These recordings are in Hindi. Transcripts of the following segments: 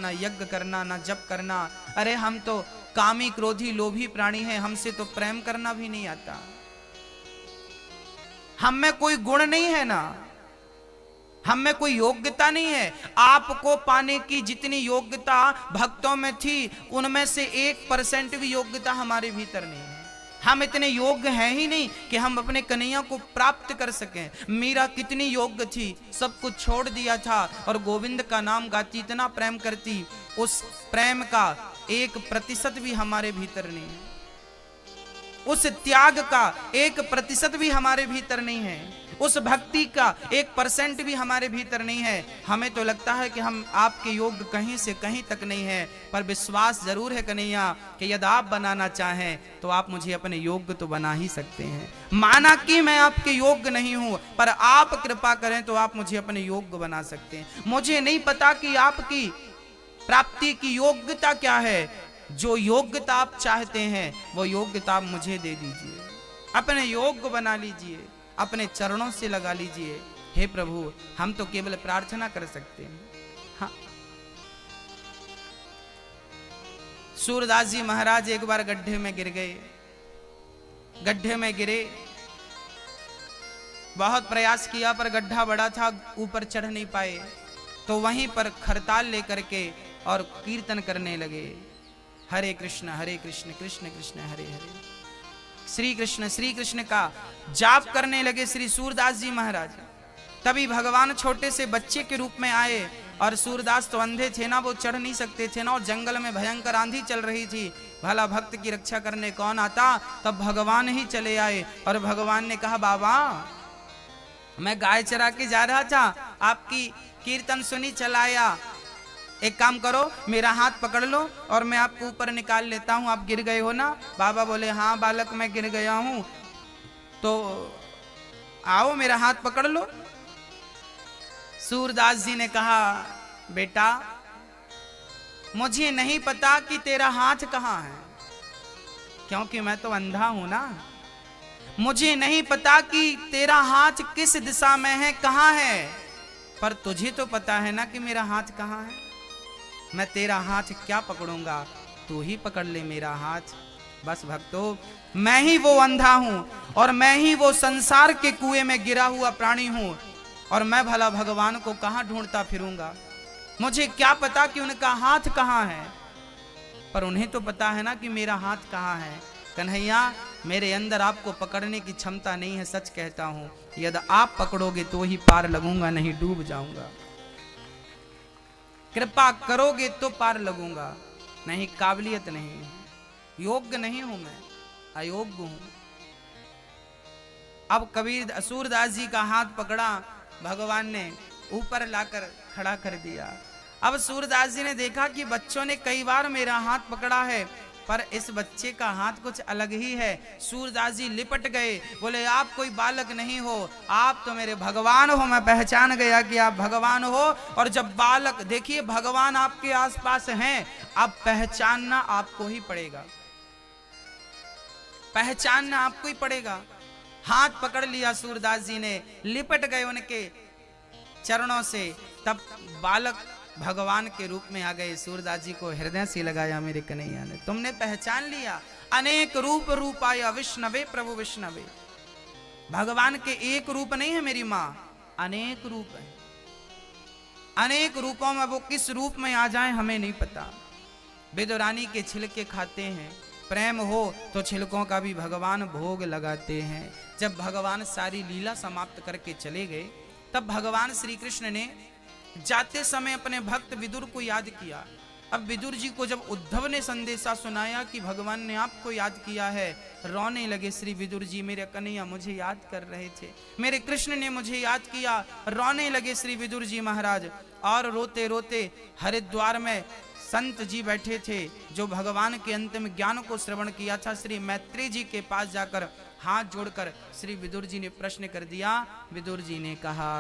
ना यज्ञ करना, ना जप करना। अरे हम तो कामी क्रोधी लोभी प्राणी हैं, हमसे तो प्रेम करना भी नहीं आता। हम में कोई गुण नहीं है ना, हम में कोई योग्यता नहीं है। आपको पाने की जितनी योग्यता भक्तों में थी, उनमें से 1% भी योग्यता हमारे भीतर नहीं है। हम इतने योग्य हैं ही नहीं कि हम अपने कन्हैया को प्राप्त कर सकें। मीरा कितनी योग्य थी, सब कुछ छोड़ दिया था और गोविंद का नाम गाती, इतना प्रेम करती। उस प्रेम का 1% भी हमारे भीतर नहीं है, उस त्याग का 1% भी हमारे भीतर नहीं है, उस भक्ति का 1% भी हमारे भीतर नहीं है। हमें तो लगता है कि हम आपके योग्य कहीं से कहीं तक नहीं है, पर विश्वास जरूर है कन्हैया कि यदि आप बनाना चाहें तो आप मुझे अपने योग्य तो बना ही सकते हैं। माना कि मैं आपके योग्य नहीं हूं, पर आप कृपा करें तो आप मुझे अपने योग्य बना सकते हैं। मुझे नहीं पता कि आपकी प्राप्ति की योग्यता क्या है, जो योग्यता आप चाहते हैं वो योग्यता आप मुझे दे दीजिए, अपने योग्य बना लीजिए, अपने चरणों से लगा लीजिए। हे प्रभु, हम तो केवल प्रार्थना कर सकते हैं। हाँ, सूरदास जी महाराज एक बार गड्ढे में गिर गए। गड्ढे में गिरे, बहुत प्रयास किया पर गड्ढा बड़ा था, ऊपर चढ़ नहीं पाए। तो वहीं पर खरताल लेकर के और कीर्तन करने लगे, हरे कृष्ण कृष्ण कृष्ण हरे हरे, श्री कृष्ण का जाप करने लगे श्री सूरदास जी महाराज। तभी भगवान छोटे से बच्चे के रूप में आए, और सूरदास तो अंधे थे ना, वो चढ़ नहीं सकते थे ना, और जंगल में भयंकर आंधी चल रही थी। भला भक्त की रक्षा करने कौन आता, तब भगवान ही चले आए। और भगवान ने कहा, बाबा मैं गाय चरा के जा रहा था, आपकी कीर्तन सुनी, चलाया, एक काम करो मेरा हाथ पकड़ लो और मैं आपको ऊपर निकाल लेता हूं, आप गिर गए हो ना। बाबा बोले, हाँ बालक मैं गिर गया हूं, तो आओ मेरा हाथ पकड़ लो। सूरदास जी ने कहा, बेटा मुझे नहीं पता कि तेरा हाथ कहाँ है, क्योंकि मैं तो अंधा हूं ना। मुझे नहीं पता कि तेरा हाथ किस दिशा में है, कहाँ है, पर तुझे तो पता है ना कि मेरा हाथ कहाँ है। मैं तेरा हाथ क्या पकड़ूंगा, तू ही पकड़ ले मेरा हाथ। बस भक्तों, मैं ही वो अंधा हूं और मैं ही वो संसार के कुएं में गिरा हुआ प्राणी हूं, और मैं भला भगवान को कहां ढूंढता फिरूंगा। मुझे क्या पता कि उनका हाथ कहां है, पर उन्हें तो पता है ना कि मेरा हाथ कहां है। कन्हैया, मेरे अंदर आपको पकड़ने की क्षमता नहीं है, सच कहता हूं। यदि आप पकड़ोगे तो ही पार लगूंगा, नहीं डूब जाऊंगा। कृपा करोगे तो पार लगूंगा, नहीं काबिलियत नहीं, योग्य नहीं हूं मैं, अयोग्य हूं। अब कबीर सूरदास जी का हाथ पकड़ा, भगवान ने ऊपर लाकर खड़ा कर दिया। अब सूरदास जी ने देखा कि बच्चों ने कई बार मेरा हाथ पकड़ा है, पर इस बच्चे का हाथ कुछ अलग ही है। सूरदास जी लिपट गए, बोले, आप कोई बालक नहीं हो, आप तो मेरे भगवान हो। मैं पहचान गया कि आप भगवान हो। और जब बालक, देखिए भगवान आपके आसपास हैं, अब पहचानना आपको ही पड़ेगा, पहचानना आपको ही पड़ेगा। हाथ पकड़ लिया सूरदास जी ने, लिपट गए उनके चरणों से। तब बालक भगवान के रूप में आ गए। सूरदास जी को हृदय से लगाया, मेरे कन्हैया ने तुमने पहचान लिया। अनेक रूप रूपाया विष्णवे प्रभु विष्णवे। भगवान के एक रूप नहीं है मेरी माँ, अनेक रूप है। अनेक रूपों में वो किस रूप में आ जाए हमें नहीं पता। विदुरानी के छिलके खाते हैं, प्रेम हो तो छिलकों का भी भगवान भोग लगाते हैं। जब भगवान सारी लीला समाप्त करके चले गए, तब भगवान श्री कृष्ण ने जाते समय अपने भक्त विदुर को याद किया। अब विदुर जी को जब उद्धव ने संदेशा सुनाया कि भगवान ने आपको याद किया है, रोने लगे श्री विदुर जी। मेरे कन्हैया मुझे याद कर रहे थे, मेरे कृष्ण ने मुझे याद किया। रोने लगे श्री विदुर जी महाराज। और रोते रोते हरिद्वार में संत जी बैठे थे, जो भगवान के अंतिम ज्ञान को श्रवण किया था। श्री मैत्री जी के पास जाकर हाथ जोड़कर श्री विदुर जी ने प्रश्न कर दिया। विदुर जी ने कहा,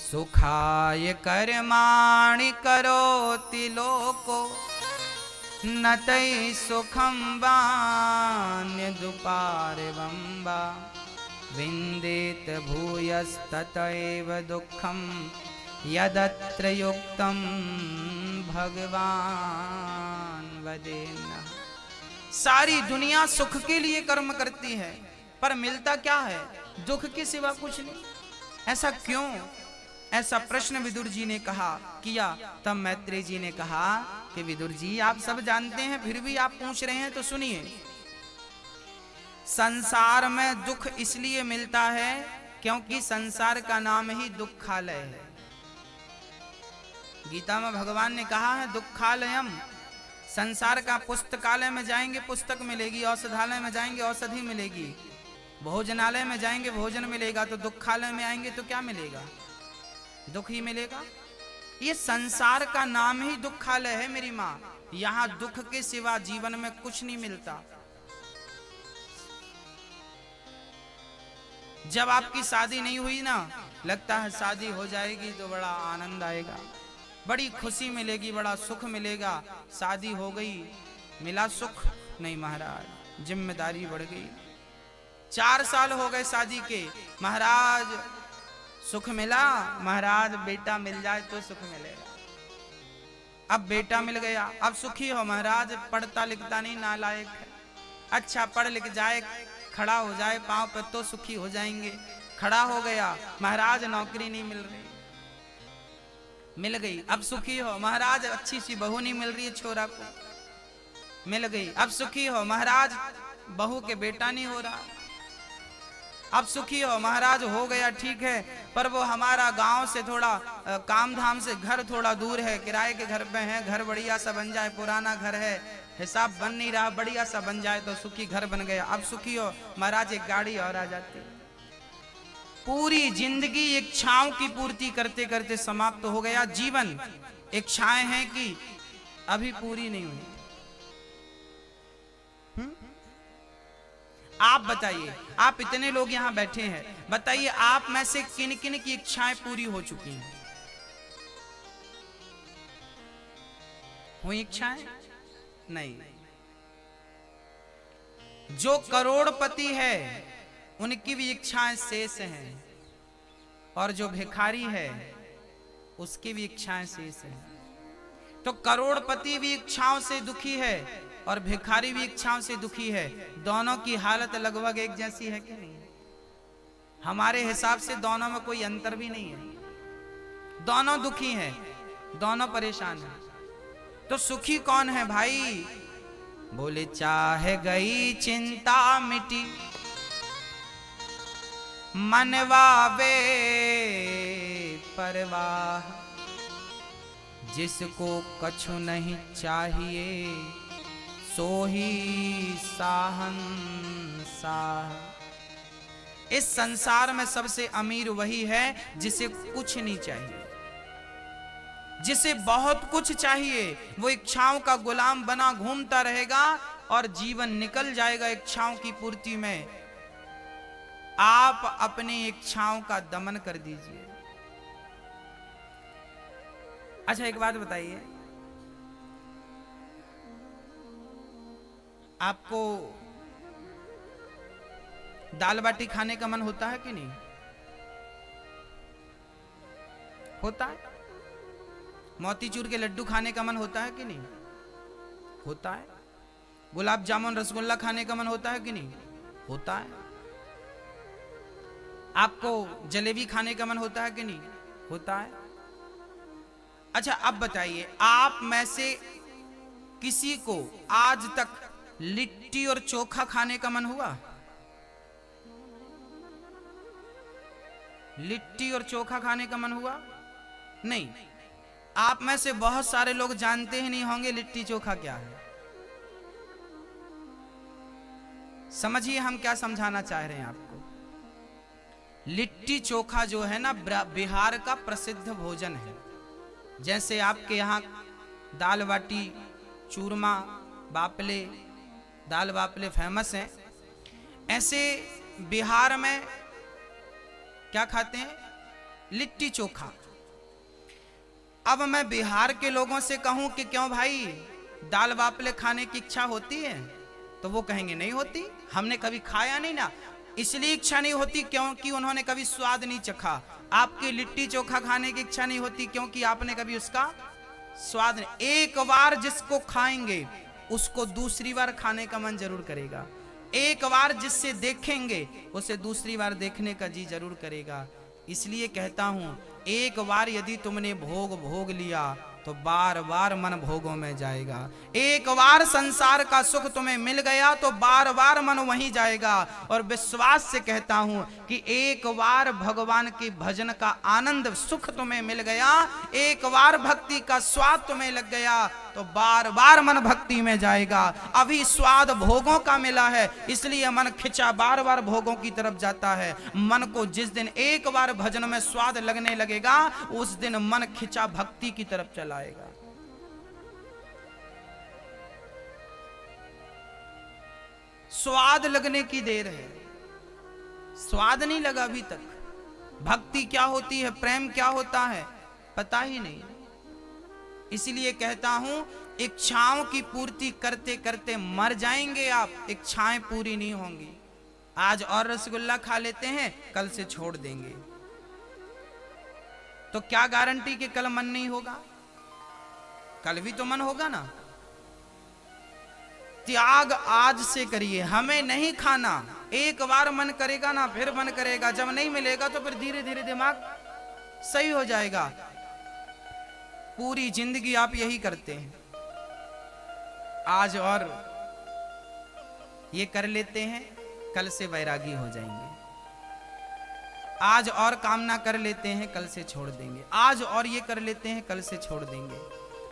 सुखाय कर्माणि करोति लोको न तै सुखं वान्यदुपारवं वा विन्देत भूयस्ततैव दुःखं यदत्र युक्तम भगवान वदेन्न। सारी दुनिया सुख के लिए कर्म करती है, पर मिलता क्या है? दुख के सिवा कुछ नहीं। ऐसा क्यों? ऐसा प्रश्न विदुर जी ने किया। तब मैत्रेय जी ने कहा कि विदुर जी आप सब जानते हैं, फिर भी आप पूछ रहे हैं, तो सुनिए। संसार में दुख इसलिए मिलता है क्योंकि संसार का नाम ही दुखालय है। गीता में भगवान ने कहा है दुखालयम। संसार का पुस्तकालय में जाएंगे पुस्तक मिलेगी, औषधालय में जाएंगे औषधि मिलेगी, भोजनालय में जाएंगे भोजन मिलेगा, तो दुखालय में आएंगे तो क्या मिलेगा? दुख ही मिलेगा। ये संसार का नाम ही दुखालय है मेरी माँ। यहाँ दुख के सिवा जीवन में कुछ नहीं मिलता। जब आपकी शादी नहीं हुई ना, लगता है शादी हो जाएगी तो बड़ा आनंद आएगा, बड़ी खुशी मिलेगी, बड़ा सुख मिलेगा। शादी हो गई, मिला सुख नहीं महाराज, जिम्मेदारी बढ़ गई। 4 साल हो गए शादी के, महाराज सुख मिला, महाराज बेटा मिल जाए तो सुख मिलेगा। अब बेटा मिल गया, अब सुखी हो महाराज, पढ़ता लिखता नहीं, नालायक है। अच्छा पढ़ लिख जाए, खड़ा हो जाए पांव पर तो सुखी हो जाएंगे। खड़ा हो गया, महाराज नौकरी नहीं मिल रही, मिल गई, अब सुखी हो महाराज। अच्छी सी बहू नहीं मिल रही है छोरा को, मिल गई, अब सुखी हो महाराज। बहू के बेटा नहीं हो रहा, अब सुखी हो महाराज। हो गया ठीक है, पर वो हमारा गांव से थोड़ा काम धाम से घर थोड़ा दूर है, किराए के घर पे है। घर बढ़िया सा बन जाए, पुराना घर है, हिसाब बन नहीं रहा, बढ़िया सा बन जाए तो सुखी घर बन गया। अब सुखी हो महाराज, एक गाड़ी और आ जाती। पूरी जिंदगी इच्छाओं की पूर्ति करते करते समाप्त हो गया जीवन। इच्छाएं हैं कि अभी पूरी नहीं हुई। आप बताइए, आप इतने लोग यहां बैठे हैं, बताइए आप में से किन किन की इच्छाएं पूरी हो चुकी हैं? हुई इच्छाएं? नहीं। जो करोड़पति है उनकी भी इच्छाएं शेष हैं, और जो भिखारी है उसकी भी इच्छाएं शेष हैं। तो करोड़पति भी इच्छाओं से दुखी है और भिखारी भी इच्छाओं से दुखी है। दोनों की हालत लगभग एक जैसी है कि नहीं? हमारे हिसाब से दोनों में कोई अंतर भी नहीं है। दोनों दुखी हैं, दोनों परेशान हैं। तो सुखी कौन है भाई? बोले चाहे गई चिंता मिटी, मनवा वे परवाह, जिसको कछु नहीं चाहिए सो ही साहंसाह। इस संसार में सबसे अमीर वही है जिसे कुछ नहीं चाहिए। जिसे बहुत कुछ चाहिए वो इच्छाओं का गुलाम बना घूमता रहेगा और जीवन निकल जाएगा इच्छाओं की पूर्ति में। आप अपनी इच्छाओं का दमन कर दीजिए। अच्छा एक बात बताइए, आपको दाल बाटी खाने का मन होता है कि नहीं होता है? मोतीचूर के लड्डू खाने का मन होता है कि नहीं होता है? गुलाब जामुन रसगुल्ला खाने का मन होता है कि नहीं होता है? आपको जलेबी खाने का मन होता है कि नहीं होता है? अच्छा अब बताइए, आप में से किसी को आज तक लिट्टी और चोखा खाने का मन हुआ? लिट्टी और चोखा खाने का मन हुआ? नहीं। आप में से बहुत सारे लोग जानते ही नहीं होंगे लिट्टी चोखा क्या है। समझिए हम क्या समझाना चाह रहे हैं आपको। लिट्टी चोखा जो है ना, बिहार का प्रसिद्ध भोजन है। जैसे आपके यहाँ दाल बाटी, चूरमा, बापले, दाल बापले फेमस हैं, ऐसे बिहार में क्या खाते हैं? लिट्टी चोखा। अब मैं बिहार के लोगों से कहूं कि क्यों भाई दाल बापले खाने की इच्छा होती है, तो वो कहेंगे नहीं होती, हमने कभी खाया नहीं ना। इसलिए इच्छा नहीं होती क्योंकि उन्होंने कभी स्वाद नहीं चखा। आपकी लिट्टी चोखा खाने की इच्छा नहीं होती क्योंकि आपने कभी उसका स्वाद नहीं। एक बार जिसको खाएंगे उसको दूसरी बार खाने का मन जरूर करेगा। एक बार जिससे देखेंगे उसे दूसरी बार देखने का जी जरूर करेगा। इसलिए कहता हूं, एक बार यदि तुमने भोग लिया तो बार बार मन भोगों में जाएगा। एक बार संसार का सुख तुम्हें मिल गया तो बार बार मन वहीं जाएगा। और विश्वास से कहता हूं कि एक बार भगवान की भजन का आनंद सुख तुम्हें मिल गया, एक बार भक्ति का स्वाद तुम्हें लग गया तो बार बार मन भक्ति में जाएगा। अभी स्वाद भोगों का मिला है इसलिए मन खिंचा बार बार भोगों की तरफ जाता है। मन को जिस दिन एक बार भजन में स्वाद लगने लगेगा उस दिन मन खिंचा भक्ति की तरफ चलाएगा। स्वाद लगने की देर है, स्वाद नहीं लगा अभी तक। भक्ति क्या होती है, प्रेम क्या होता है, पता ही नहीं। इसलिए कहता हूं, इच्छाओं की पूर्ति करते करते मर जाएंगे आप, इच्छाएं पूरी नहीं होंगी। आज और रसगुल्ला खा लेते हैं, कल से छोड़ देंगे, तो क्या गारंटी कि कल मन नहीं होगा? कल भी तो मन होगा ना। त्याग आज से करिए, हमें नहीं खाना। एक बार मन करेगा ना, फिर मन करेगा, जब नहीं मिलेगा तो फिर धीरे धीरे दिमाग सही हो जाएगा। पूरी जिंदगी आप यही करते हैं। आज और ये कर लेते हैं, कल से वैरागी हो जाएंगे। आज और कामना कर लेते हैं, कल से छोड़ देंगे। आज और ये कर लेते हैं, कल से छोड़ देंगे।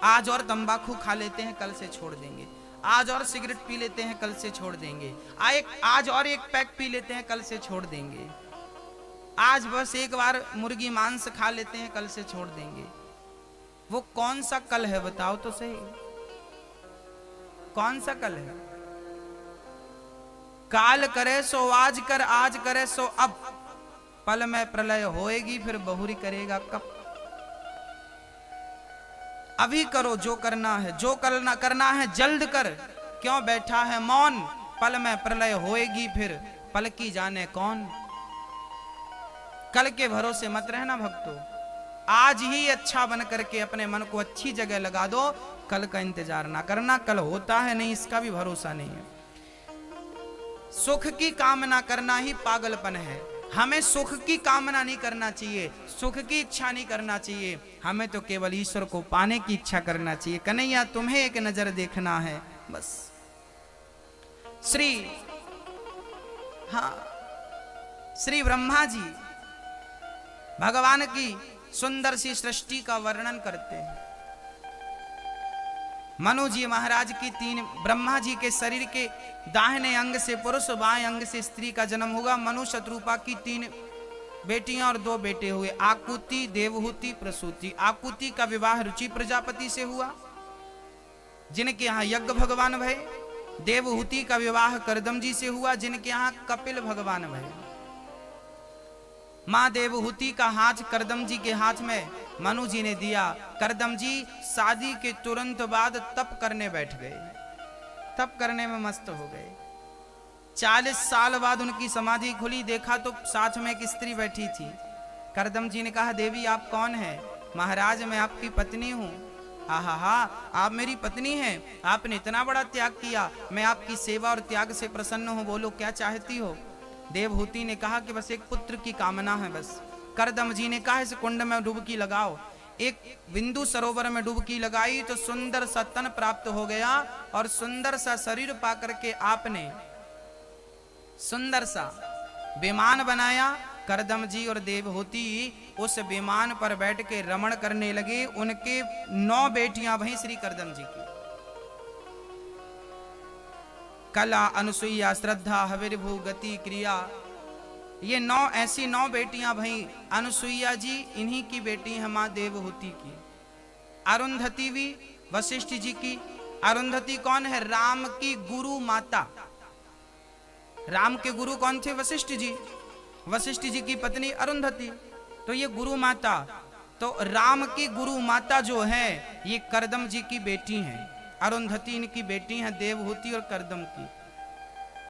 आज और तंबाकू खा लेते हैं, कल से छोड़ देंगे। आज और सिगरेट पी लेते हैं, कल से छोड़ देंगे। आज और एक पैक पी लेते हैं, कल से छोड़ देंगे। आज बस एक बार मुर्गी मांस खा लेते हैं, कल से छोड़ देंगे। वो कौन सा कल है बताओ तो सही, कौन सा कल है? काल करे सो आज कर, आज करे सो अब, पल में प्रलय होएगी फिर बहुरी करेगा कब। अभी करो जो करना है, जो करना है जल्द कर, क्यों बैठा है मौन, पल में प्रलय होएगी फिर पल की जाने कौन। कल के भरोसे मत रहना भक्तों, आज ही अच्छा बन करके अपने मन को अच्छी जगह लगा दो। कल का इंतजार ना करना, कल होता है नहीं इसका भी भरोसा नहीं है। सुख की कामना करना ही पागलपन है। हमें सुख की कामना नहीं करना चाहिए, सुख की इच्छा नहीं करना चाहिए। हमें तो केवल ईश्वर को पाने की इच्छा करना चाहिए। कन्हैया तुम्हें एक नजर देखना है बस। श्री ब्रह्मा जी भगवान की सुंदर सी सृष्टि का वर्णन करते हैं। मनु जी महाराज की ब्रह्मा जी के शरीर के दाहिने अंग से पुरुष, बाएं अंग से स्त्री का जन्म हुआ। मनु शत्रुपा की 3 बेटियां और 2 बेटे हुए, आकुति, देवहूति, प्रसूति। आकुति का विवाह रुचि प्रजापति से हुआ, जिनके यहाँ यज्ञ भगवान भये। देवहूति का विवाह करदम जी से हुआ, जिनके यहाँ कपिल भगवान भये। मां देवहूति का हाथ करदम जी के हाथ में मनु जी ने दिया। करदम जी शादी के तुरंत बाद तप करने बैठ गए, तप करने में मस्त हो गए। 40 साल बाद उनकी समाधि खुली, देखा तो साथ में एक स्त्री बैठी थी। करदम जी ने कहा, देवी आप कौन है? महाराज मैं आपकी पत्नी हूँ। आहा, आप मेरी पत्नी हैं, आपने इतना बड़ा त्याग किया, मैं आपकी सेवा और त्याग से प्रसन्न हूँ, बोलो क्या चाहती हो? देवहूति ने कहा कि बस एक पुत्र की कामना है बस। करदम जी ने कहा इस कुंड में डुबकी लगाओ। एक बिंदु सरोवर में डुबकी लगाई तो सुंदर सा तन प्राप्त हो गया और सुंदर सा शरीर पाकर के आपने सुंदर सा विमान बनाया। करदम जी और देवहूति उस विमान पर बैठ के रमण करने लगे। उनके 9 बेटियां भई श्री करदम जी की। कला, अनुसुईया, श्रद्धा, हविर्भू, गति, क्रिया, ये 9 ऐसी 9 बेटियां भई। अनुसुईया जी इन्हीं की बेटी है मां देवहूति की। अरुंधति भी वशिष्ठ जी की। अरुंधति कौन है? राम की गुरु माता। राम के गुरु कौन थे? वशिष्ठ जी। वशिष्ठ जी की पत्नी अरुंधति, तो ये गुरु माता। तो राम की गुरु माता जो है ये करदम जी की बेटी हैं। अरुंधति इनकी बेटी हैं, देवहूति और करदम की।